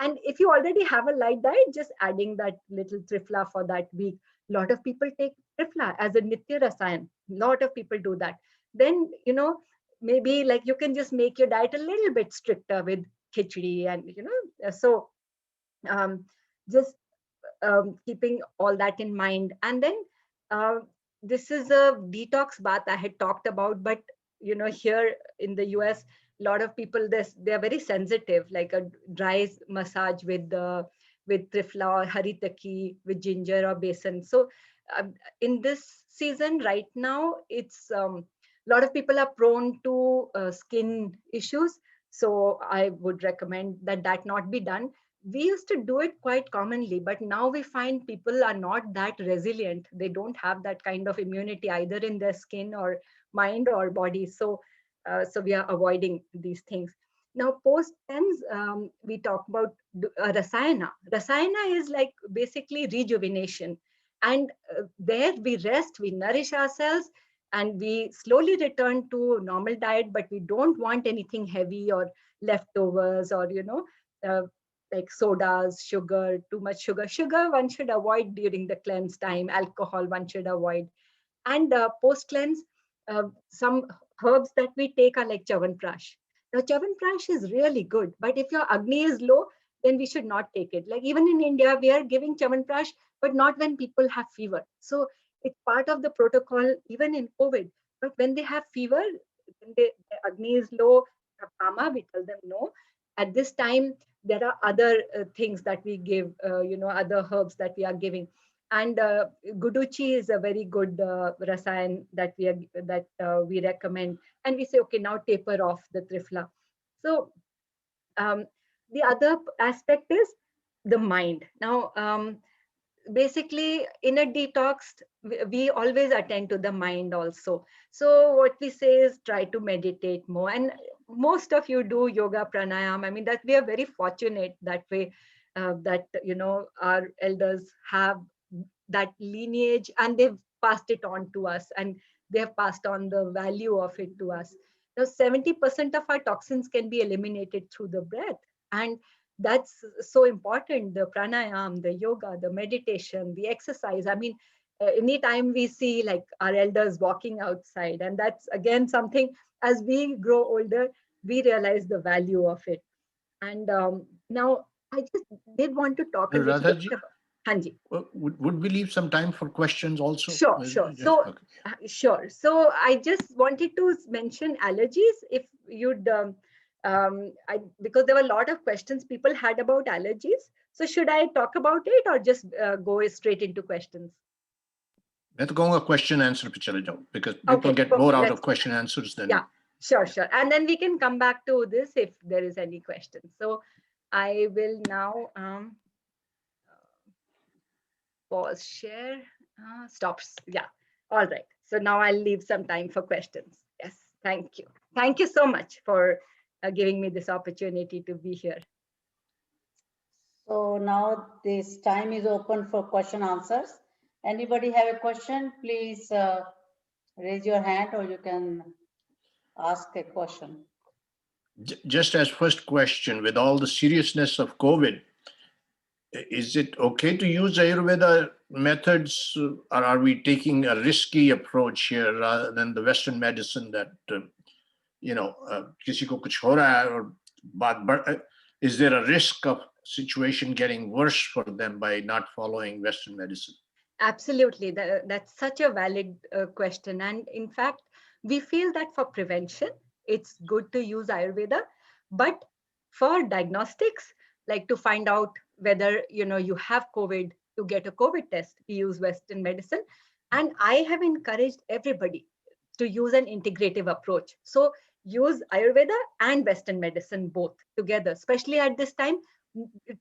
And if you already have a light diet, just adding that little trifla for that week. A lot of people take trifla as a nitya rasayan. A lot of people do that. Then, maybe like you can just make your diet a little bit stricter with khichdi, and, so um, just keeping all that in mind. And then uh, this is a detox bath I had talked about, but here in the US, a lot of people, they are very sensitive, like a dry massage with trifla or haritaki with ginger or besan. So in this season right now, it's a lot of people are prone to skin issues. So I would recommend that not be done. We used to do it quite commonly, but now we find people are not that resilient. They don't have that kind of immunity either in their skin or mind or body. So we are avoiding these things. Now, post cleanse, we talk about rasayana. Rasayana is like basically rejuvenation. And there we rest, we nourish ourselves, and we slowly return to normal diet, but we don't want anything heavy or leftovers or, uh, like sodas, sugar, too much sugar. Sugar one should avoid during the cleanse time. Alcohol one should avoid. And post cleanse, some herbs that we take are like Chavanprash. Now, Chavanprash is really good, but if your Agni is low, then we should not take it. Like even in India, we are giving Chavanprash, but not when people have fever. So it's part of the protocol, even in COVID. But when they have fever, when their Agni is low, have Kama, we tell them no. At this time, there are other things that we give, other herbs that we are giving. And Guduchi is a very good rasayan that we recommend. And we say, okay, now taper off the trifla. So um, the other aspect is the mind. Now, basically in a detox, we always attend to the mind also. So what we say is try to meditate more. And most of you do yoga, pranayam. I mean, that we are very fortunate that way, that, our elders have that lineage and they've passed it on to us, and they have passed on the value of it to us. Now, 70% of our toxins can be eliminated through the breath. And that's so important. The pranayam, the yoga, the meditation, the exercise. I mean, anytime we see like our elders walking outside, and that's again something as we grow older, we realize the value of it. And now I just did want to talk a little bit Radhaji, about Hanji. would we leave some time for questions also? Sure, sure. Yes, So, okay. sure. So I just wanted to mention allergies. If you'd, because there were a lot of questions people had about allergies. So should I talk about it or just go straight into questions? मैं तो कहूँगा question answer पे चले जाओ, because people get more out of question answers than. Yeah, sure, sure. And then we can come back to this if there is any questions. So I will now pause share, stops. Yeah, all right. So now I'll leave some time for questions. Yes, thank you. Thank you so much for giving me this opportunity to be here. So now this time is open for question answers. Anybody have a question, please raise your hand or you can ask a question. Just as first question, with all the seriousness of COVID, is it okay to use Ayurveda methods, or are we taking a risky approach here rather than the Western medicine that, किसी को कुछ हो रहा है और बात is there a risk of situation getting worse for them by not following Western medicine? Absolutely. That's such a valid question. And in fact, we feel that for prevention, it's good to use Ayurveda. But for diagnostics, like to find out whether you have COVID, to get a COVID test, we use Western medicine. And I have encouraged everybody to use an integrative approach. So use Ayurveda and Western medicine both together, especially at this time.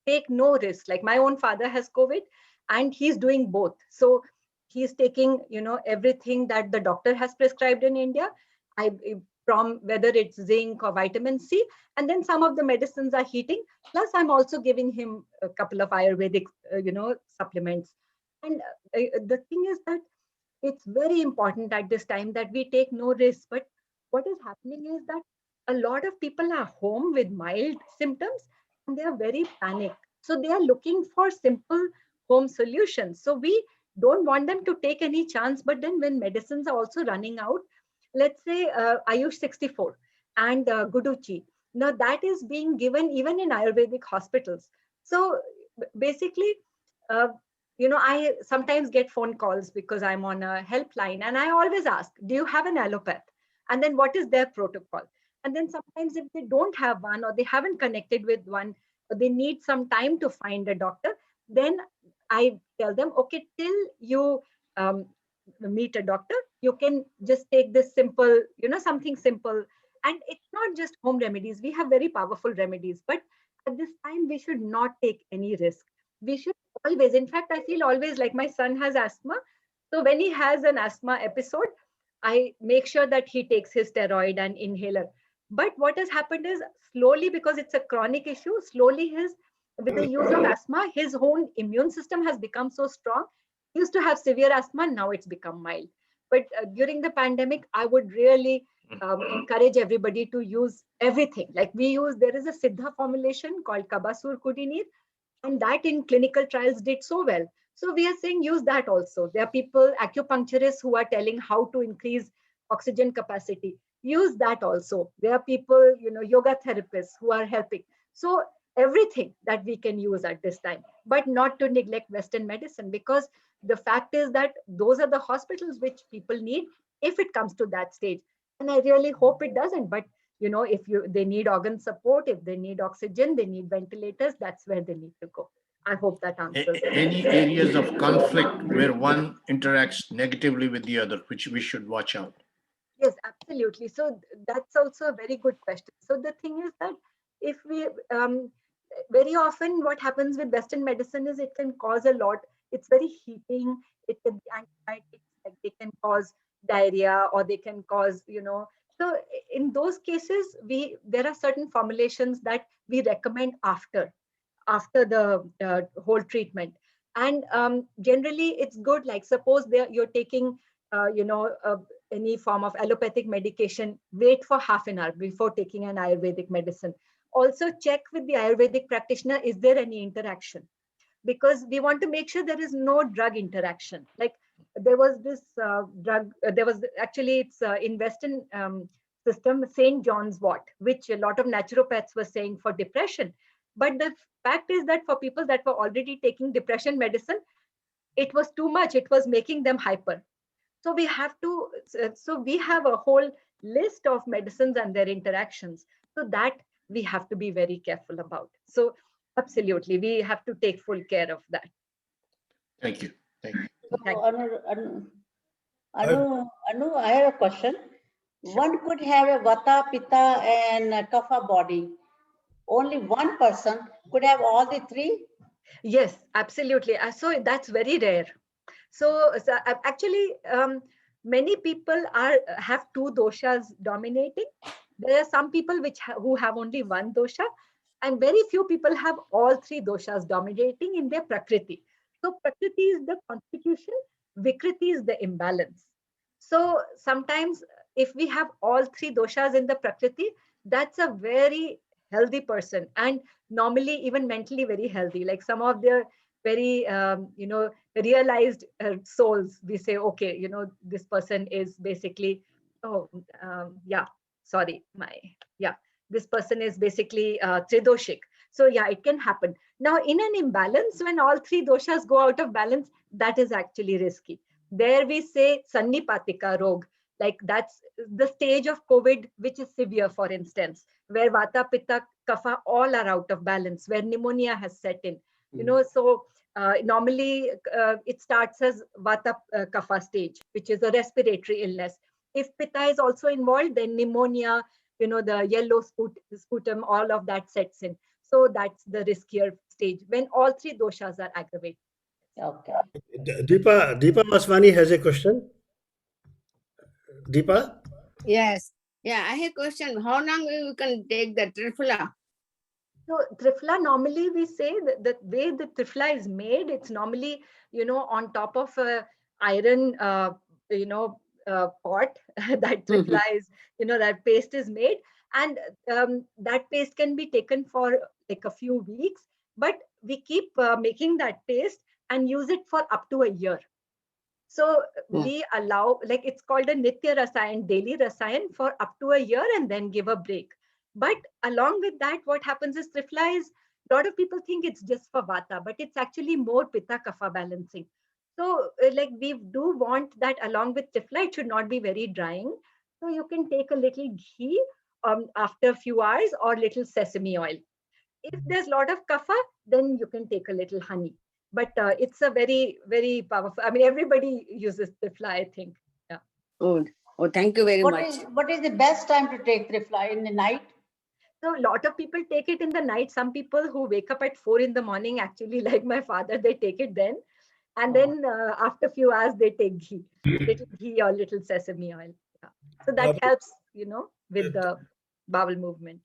Take no risk. Like my own father has COVID and he's doing both. So he's taking, everything that the doctor has prescribed in India, from whether it's zinc or vitamin C, and then some of the medicines are heating. Plus, I'm also giving him a couple of Ayurvedic, supplements. And the thing is that it's very important at this time that we take no risk. But what is happening is that a lot of people are home with mild symptoms and they are very panicked. So they are looking for simple home solutions. So we don't want them to take any chance. But then when medicines are also running out, let's say Ayush 64 and Guduchi, now that is being given even in Ayurvedic hospitals. So basically, I sometimes get phone calls because I'm on a helpline and I always ask, do you have an allopath? And then what is their protocol? And then sometimes if they don't have one or they haven't connected with one, or they need some time to find a doctor, then I tell them, okay, till you meet a doctor, you can just take this simple, something simple. And it's not just home remedies. We have very powerful remedies, but at this time, we should not take any risk. We should always, in fact, I feel always like my son has asthma. So when he has an asthma episode, I make sure that he takes his steroid and inhaler. But what has happened is slowly, because it's a chronic issue, slowly with the use of asthma, his own immune system has become so strong. He used to have severe asthma, now it's become mild. But during the pandemic, I would really encourage everybody to use everything. Like there is a Siddha formulation called Kabasur Kudinir, and that in clinical trials did so well. So we are saying use that also. There are people, acupuncturists, who are telling how to increase oxygen capacity. Use that also. There are people, yoga therapists who are helping. So everything that we can use at this time, but not to neglect Western medicine, because the fact is that those are the hospitals which people need if it comes to that stage. And I really hope it doesn't. But if they need organ support, if they need oxygen, they need ventilators, that's where they need to go. I hope that answers. Any areas of conflict where one interacts negatively with the other, which we should watch out? Yes, absolutely. So that's also a very good question. So the thing is that if we, very often what happens with Western medicine is it can cause a lot. It's very heating. It can be antibiotics, like they can cause diarrhea or they can cause, so in those cases, there are certain formulations that we recommend after the whole treatment. And generally it's good, like suppose you're taking any form of allopathic medication, wait for half an hour before taking an Ayurvedic medicine. Also check with the Ayurvedic practitioner, is there any interaction? Because we want to make sure there is no drug interaction. Like there was this drug, there was actually, it's in Western system, St. John's wort, which a lot of naturopaths were saying for depression. But the fact is that for people that were already taking depression medicine, it was too much. It was making them hyper. So we have to, so we have a whole list of medicines and their interactions. So that we have to be very careful about. So absolutely, we have to take full care of that. Thank you. Thank you. So, Anu, I have a question. One could have a Vata, Pitta, and Kapha body. Only one person could have all the three? Yes, absolutely. So that's very rare. So actually, many people have two doshas dominating. There are some people who have only one dosha, and very few people have all three doshas dominating in their prakriti. So prakriti is the constitution, vikriti is the imbalance. So sometimes if we have all three doshas in the prakriti, that's a very healthy person, and normally even mentally very healthy. Like some of their very realized souls, we say, okay, this person is basically, this person is basically tridoshik. So yeah, it can happen. Now in an imbalance, when all three doshas go out of balance, that is actually risky. There we say sannipatika rog, like that's the stage of COVID which is severe, for instance, where vata, pitta, kapha all are out of balance, where pneumonia has set in. So normally it starts as vata kapha stage, which is a respiratory illness. If pitta is also involved, then pneumonia, the yellow sputum, all of that sets in. So that's the riskier stage when all three doshas are aggravated. Okay. Deepa Vaswani has a question. Deepa? Yes. Yeah, I have a question. How long we can take the Triphala? So triphala, normally we say that the way the triphala is made, it's normally, on top of a iron, pot, that triphala is, that paste is made. And that paste can be taken for like a few weeks, but we keep making that paste and use it for up to a year. So we allow, like it's called a Nitya Rasayan, daily Rasayan, for up to a year and then give a break. But along with that, what happens is triphala is, a lot of people think it's just for vata, but it's actually more pitta kapha balancing. So like we do want that along with triphala, it should not be very drying. So you can take a little ghee after a few hours, or little sesame oil. If there's a lot of kapha, then you can take a little honey. But it's a very, very powerful, I mean, everybody uses triphala, I think. Yeah. Good. Oh, thank you very much. What is the best time to take triphala? In the night? So a lot of people take it in the night. Some people who wake up at 4 in the morning, actually, like my father, they take it then. And then after a few hours, they take ghee, little ghee or little sesame oil. Yeah. So that helps, with the bowel movement.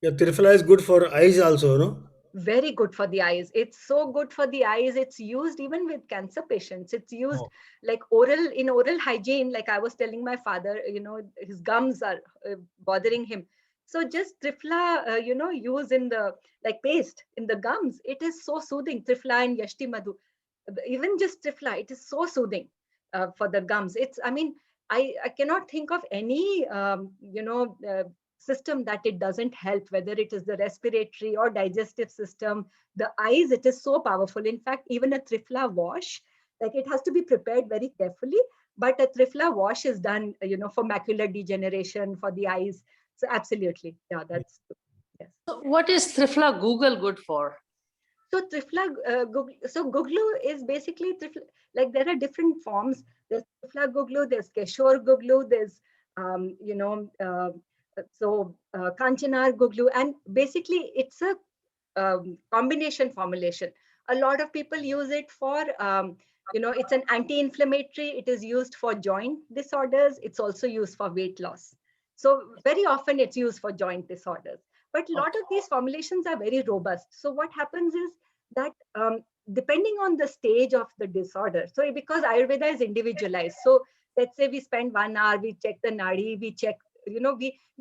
Yeah, Triphala is good for eyes also, no? Very good for the eyes. It's so good for the eyes. It's used even with cancer patients. It's used like in oral hygiene. Like I was telling my father, his gums are bothering him. So just triphala, use in the, like paste in the gums. It is so soothing. Triphala and Yashti Madhu. Even just triphala, it is so soothing for the gums. I cannot think of any, system that it doesn't help, whether it is the respiratory or digestive system, the eyes, it is so powerful. In fact, even a triphala wash, like it has to be prepared very carefully, but a triphala wash is done, for macular degeneration, for the eyes. So absolutely, yeah, that's true. Yes. So what is Triphala Google good for? So triphala, Guglu is basically triphala, like there are different forms. There's triphala Guglu, there's Keshore Guglu, there's, Kanchanar Guglu, and basically it's a combination formulation. A lot of people use it for, it's an anti-inflammatory. It is used for joint disorders. It's also used for weight loss. So very often it's used for joint disorders. But a lot of these formulations are very robust. So what happens is that depending on the stage of the disorder, so because Ayurveda is individualized, so let's say we spend 1 hour, we check the nadi, we check, we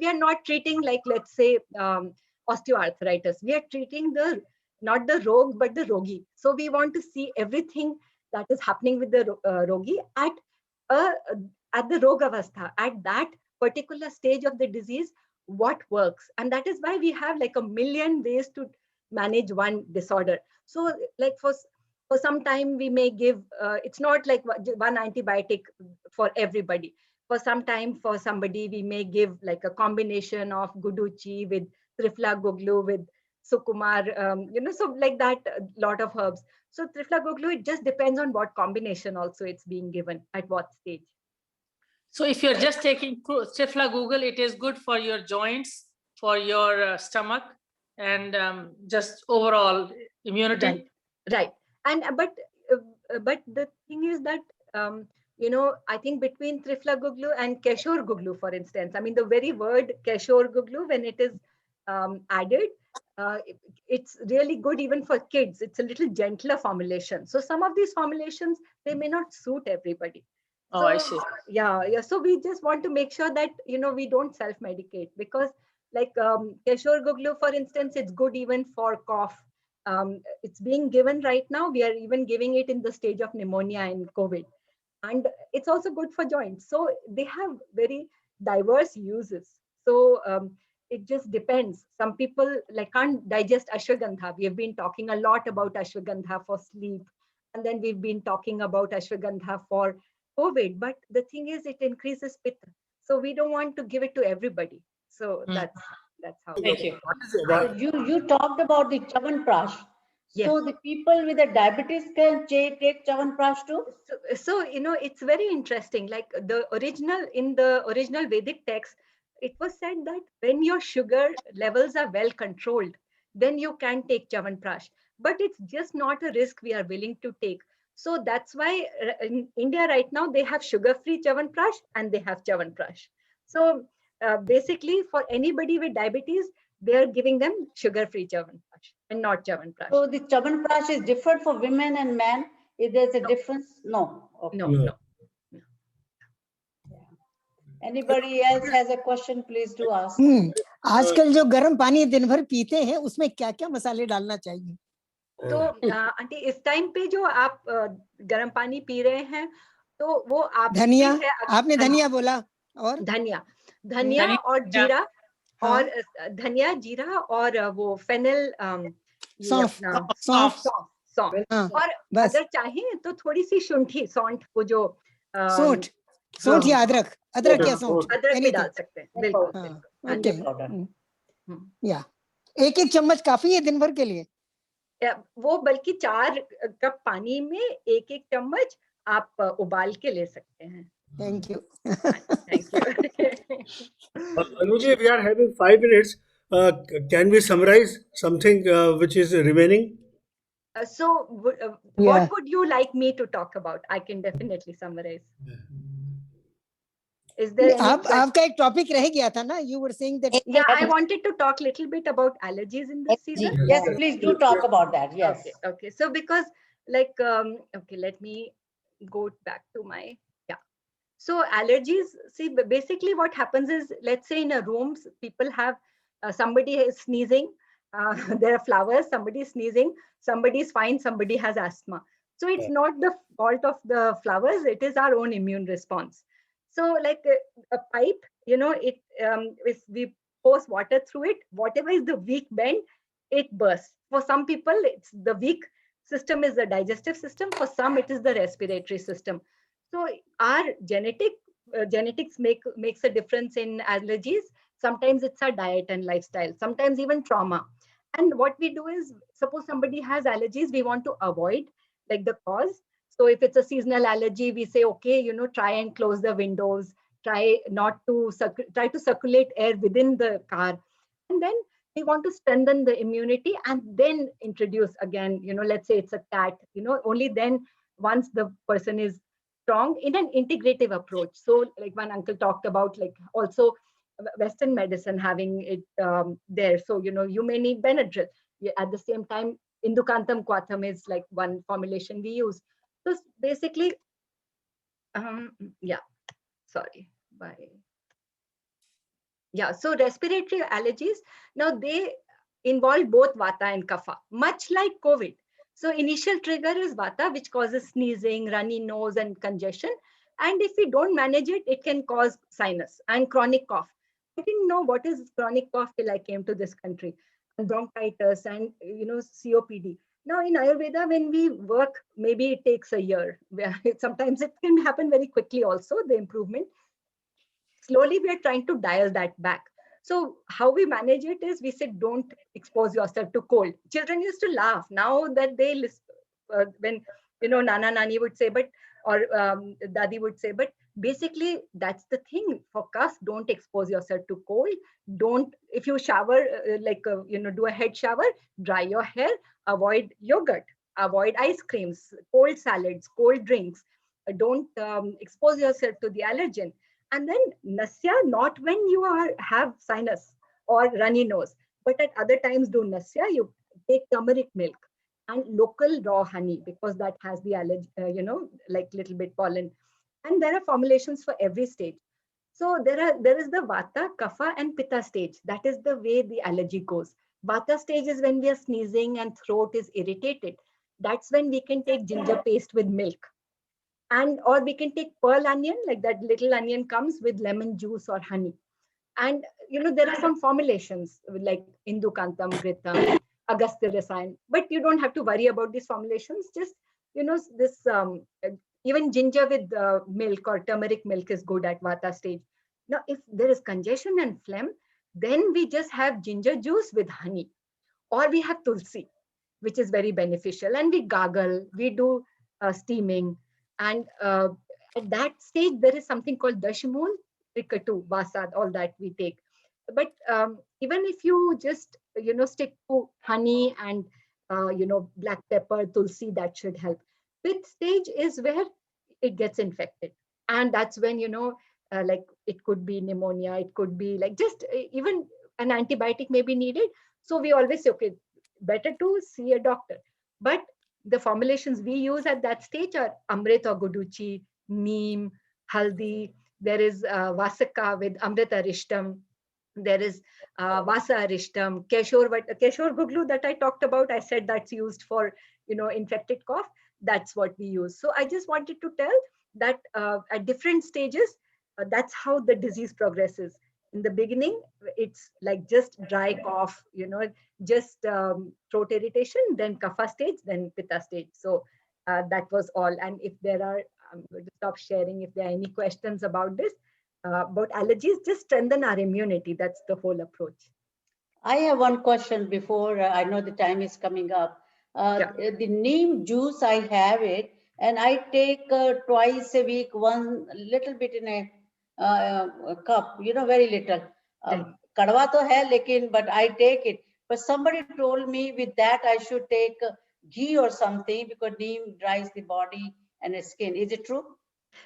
are not treating like, let's say, osteoarthritis. We are treating not the rog, but the rogi. So we want to see everything that is happening with the rogi at the rog avastha, at that particular stage of the disease, what works. And that is why we have like a million ways to manage one disorder. So like for some time we may give, it's not like one antibiotic for everybody. For some time, for somebody, we may give like a combination of Guduchi with Triphala Guglu with Sukumar, so like that, a lot of herbs. So Triphala Guglu, it just depends on what combination also it's being given at what stage. So if you're just taking Triphala Google, it is good for your joints, for your stomach, and just overall immunity. Right. And but the thing is that I think between Triphala Guglu and Keshore Guglu, for instance, I mean the very word Keshore Guglu, when it is added, it's really good even for kids. It's a little gentler formulation. So some of these formulations, they may not suit everybody. Oh, so, I see. Yeah. So we just want to make sure that we don't self-medicate, because like Keshore Guglu, for instance, it's good even for cough. It's being given right now. We are even giving it in the stage of pneumonia and COVID. And it's also good for joints. So they have very diverse uses. So it just depends. Some people like can't digest ashwagandha. We have been talking a lot about ashwagandha for sleep. And then we've been talking about ashwagandha for COVID. But the thing is, it increases pitta. So we don't want to give it to everybody. So that's how. Thank you. You talked about the Chyawanprash. Yes. So the people with the diabetes can take Chyawanprash too? So it's very interesting. Like in the original Vedic text, it was said that when your sugar levels are well controlled, then you can take Chyawanprash. But it's just not a risk we are willing to take. So that's why in India right now, they have sugar-free Chyawanprash and they have Chyawanprash. So basically for anybody with diabetes, they are giving them sugar-free Chyawanprash and not Chyawanprash. So the Chyawanprash is different for women and men? If there's a difference? No. Okay. No. Anybody else has a question, please do ask. आजकल जो गर्म पानी दिन भर पीते हैं उसमें क्या क्या मसाले डालना चाहिए? तो आंटी इस टाइम पे जो आप गर्म पानी पी रहे हैं, तो वो आप धनिया, आपने धनिया बोला, और धनिया और जीरा, और धनिया, जीरा और वो फेनल, सौंफ, और अगर चाहें तो थोड़ी सी शुंठी, सौंठ या अदरक या सौंठ, अदरक भी डाल सकते हैं, बिल्कुल। या एक चम्मच काफी है दिन भर के लिए? वो बल्कि 4 कप पानी में एक चम्मच आप उबाल के ले सकते हैं। Thank you. Thank you. Anuji, we are having 5 minutes. Can we summarize something which is remaining? What would you like me to talk about? I can definitely summarize. Is there आपका एक टॉपिक रह गया था ना? You were saying that. Yeah, I wanted to talk a little bit about allergies in this season. Yes, please do talk about that. Yes. Okay. So because like, okay, let me go back to my, So allergies, see, basically what happens is, let's say in a room, people have, somebody is sneezing, there are flowers, somebody is sneezing, somebody is fine, somebody has asthma. So it's not the fault of the flowers, it is our own immune response. So like a pipe, if we force water through it, whatever is the weak bend, it bursts. For some people, it's the weak system is the digestive system. For some, it is the respiratory system. So our genetics makes a difference in allergies. Sometimes it's our diet and lifestyle, sometimes even trauma. And what we do is, suppose somebody has allergies, we want to avoid like the cause. So if it's a seasonal allergy, we say, okay, try and close the windows, try to circulate air within the car. And then we want to strengthen the immunity and then introduce again, let's say it's a cat, only then once the person is strong in an integrative approach. So like one uncle talked about, like also Western medicine having it there. So, you may need Benadryl. At the same time, Indukantham Quatham is like one formulation we use. So basically, sorry, by. Yeah, so respiratory allergies, now they involve both Vata and Kapha, much like COVID. So initial trigger is Vata, which causes sneezing, runny nose, and congestion. And if we don't manage it, it can cause sinus and chronic cough. I didn't know what is chronic cough till I came to this country, and bronchitis and COPD. Now in Ayurveda, when we work, maybe it takes a year. Sometimes it can happen very quickly also, the improvement. Slowly we are trying to dial that back. So how we manage it is we said, don't expose yourself to cold. Children used to laugh. Now that they listen, when Nana Nani would say, but or Dadi would say, but basically that's the thing for cough. Don't expose yourself to cold. Don't, if you shower, do a head shower, dry your hair, avoid yogurt, avoid ice creams, cold salads, cold drinks. Don't expose yourself to the allergen. And then Nasya, not when you have sinus or runny nose, but at other times do Nasya, you take turmeric milk and local raw honey, because that has the allergy, like little bit pollen. And there are formulations for every stage. So there is the Vata, Kapha and Pitta stage. That is the way the allergy goes. Vata stage is when we are sneezing and throat is irritated. That's when we can take ginger paste with milk. And or we can take pearl onion, like that little onion comes with lemon juice or honey. And there are some formulations like Indukantam, Ghritam, Agastya Rasayan, but you don't have to worry about these formulations. Just this even ginger with milk or turmeric milk is good at Vata stage. Now if there is congestion and phlegm, then we just have ginger juice with honey, or we have tulsi, which is very beneficial, and we gargle, we do steaming. And at that stage, there is something called Dashmul, Trikatu, Vasad, all that we take. But even if you just, stick to honey and, black pepper, tulsi, that should help. Fifth stage is where it gets infected. And that's when, like it could be pneumonia, it could be like just even an antibiotic may be needed. So we always say, okay, better to see a doctor. But the formulations we use at that stage are Amrit or Guduchi, Neem, Haldi. There is Vasaka with Amrita Arishtam. There is Vasa Arishtam, Keshor Guglu that I talked about. I said that's used for, infected cough. That's what we use. So I just wanted to tell that at different stages, that's how the disease progresses. In the beginning, it's like just dry cough, just throat irritation, then Kapha stage, then Pitta stage. So that was all. And if there are, I'm going to stop sharing. If there are any questions about this, about allergies, just strengthen our immunity. That's the whole approach. I have one question before I know the time is coming up. The neem juice, I have it, and I take twice a week, one little bit in a cup, very little. Kadwa to hai, lekin, but I take it. But somebody told me with that I should take ghee or something because neem dries the body and the skin. Is it true?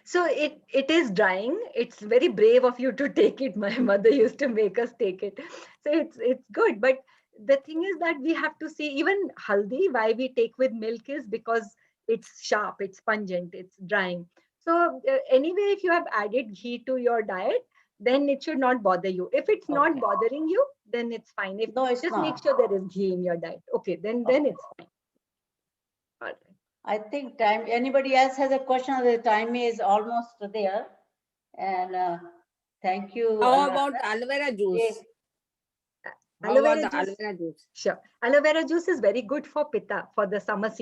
So it is drying. It's very brave of you to take it. My mother used to make us take it. So it's good. But the thing is that we have to see, even haldi, why we take with milk is because it's sharp, it's pungent, it's drying. So anyway, if you have added ghee to your diet, then it should not bother you. If it's not bothering you, then it's fine. If no, it's just not. make sure there is ghee in your diet. Okay, then it's fine. All right. I think time. Anybody else has a question? The time is almost there, and thank you. How about aloe vera juice? How about the aloe vera juice? Sure. Aloe vera juice is very good for pitta, for the summer season.